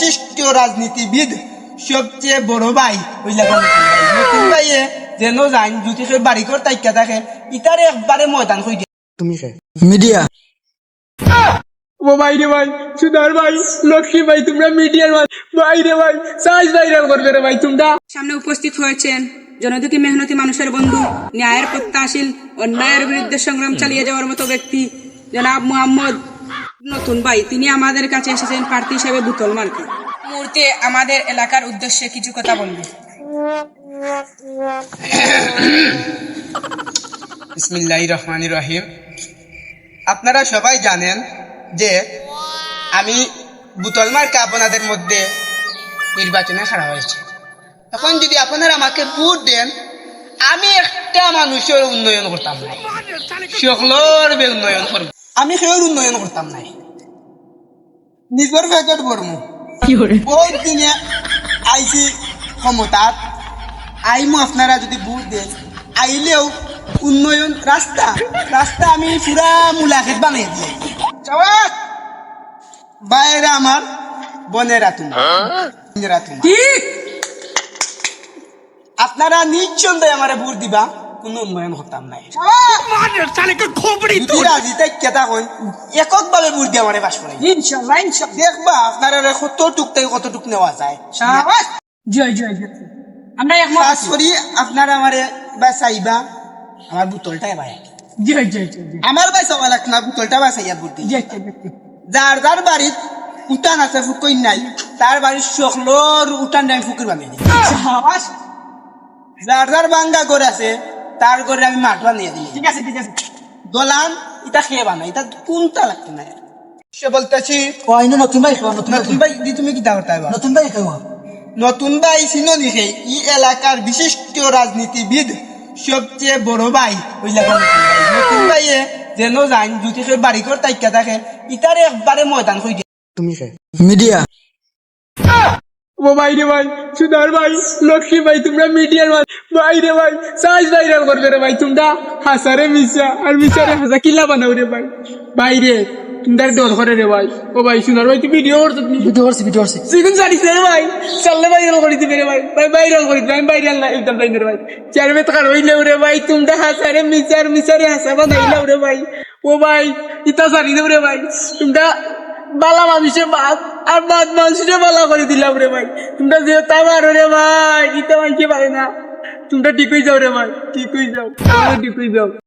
বিশিষ্ট রাজনীতিবিদ সবচেয়ে বড় ভাই নতুন ভাইয়ে যেন যাই যদি সে বাড়ি কর তাইকা থাকে ইতারে একবারে ময়দান হয়ে যায়। তুমি মিডিয়া ও ভাই রে ভাই, সুধার ভাই, লক্ষ্মী ভাই, তোমরা মিডিয়ার ভাই রে ভাই, সাইজ ভাইরাল করবে রে ভাই তোমরা। সামনে উপস্থিত হয়েছেন জনদুঃখী মেহনতি মানুষের বন্ধু, ন্যায়ের প্রত্যাশীল, অন্যায়ের বিরুদ্ধে সংগ্রাম চালিয়ে যাওয়ার মতো ব্যক্তি জনাব মোহাম্মদ নতুন ভাই। তিনি আমাদের কাছে এসেছেন প্রার্থী হিসেবে বুতল মার্কে। মুহূর্তে আমাদের এলাকার উদ্দেশ্যে কিছু কথা বলবেন। বিসমিল্লাহির রহমানির রহিম। আপনারা সবাই জানেন যে আমি বুতল মার্কা আপনাদের মধ্যে নির্বাচনে খাড়া হয়েছে। এখন যদি আপনারা আমাকে ভোট দেন, আমি একটা মানুষের উন্নয়ন করতাম না, সকলের উন্নয়ন করব। আমি সেও উন্নয়ন করতাম নাই, নিজের প্যাকেট করবো। বহুত দিনে আইছি ক্ষমতাত, আইমো আপনারা যদি ভোট দেন, আইলেও উন্নয়ন রাস্তা রাস্তা আমি পুরা মুলাখেত বানিয়ে দিই। বাইরে আমার বনেরা তোমরা আপনারা নিঃসন্দেহে আমার ভোট দিবা, কোনো উন্নয়ন হতাম নাই। রাজি কেতা কই একক ভাবে ভোট দিয়ে আমার পাশ করে ইনশাআল্লাহ ইনশাআল্লাহ দেখবা আপনারা কত টুকটাই কতটুক নেওয়া যায়। শাবাশ, জয় জয় জয়। আমরা একমত খাস করি আপনারা আমারে বাঁচাইবা, আমার বুতলটাই ভাই জয় জয় জয় জয় আমার বাঁচাবা লাগ না, বুতলটা বাঁচাইয়া ভোট দিই। জয় জয়। যার যার বাড়ির উঠান আছে ফুকই নাই, তার বাড়ির সকলের উঠান আমি ফুকুর বানিয়ে দিই। শাবাশ, যার যার বাঙ্গা করে আছে তার করে আমি মাঠ বানিয়ে দিই। ঠিক আছে ঠিক আছে। দোলান এটা খেয়ে বানাই, এটা কোনটা লাগতো না। সে বলতেছি ও আইনো নতুন ভাই খাওয়া নতুন ভাই দি তুমি কি দাওয়ার তাই নতুন ভাই খাওয়া নতুন ভাই ছিল নিখে ই এলাকার বিশিষ্ট রাজনীতিবিদ সবচেয়ে বড় ভাই নতুন ভাইয়ে যেন যাই যদি সে বাড়ি কর তাইকা থাকে ইতারে একবারে ময়দান হয়ে যায়। তুমি মিডিয়া ও ভাই রে ভাই, সুধার ভাই, লক্ষ্মী ভাই, তোমরা মিডিয়ার ভাই রে ভাই, সাইজ ভাইরাল করবে রে ভাই তোমরা। হাসারে মিশা আর মিশারে হাসা কিলা বানাও রে ভাই। ভাই রে তোমরা ডর করে রে ভাই। ও ভাই সুধার ভাই, তুই ভিডিও করছো? ভিডিও করছি সিগুন জানিস রে ভাই, চললে ভাইরাল করে দিবে রে ভাই। ভাই ভাইরাল করে দিবে, আমি ভাইরাল না একদম লাইন রে ভাই। চারবে টাকা রইলেও রে ভাই তোমরা হাসারে মিশার মিশারে হাসা বানাইলাও রে ভাই। ও ভাই ইতা জানি দেব রে ভাই, তোমরা বালা মানুষে বাদ আর বাদ মানুষে বালা করে দিলাম রে ভাই। তোমরা যে তামারো রে ভাই, ইতা ভাই কি পারে না। তোমরা ঠিক হয়ে যাও রে ভাই, ঠিক হয়ে যাও, ঠিক হয়ে যাও।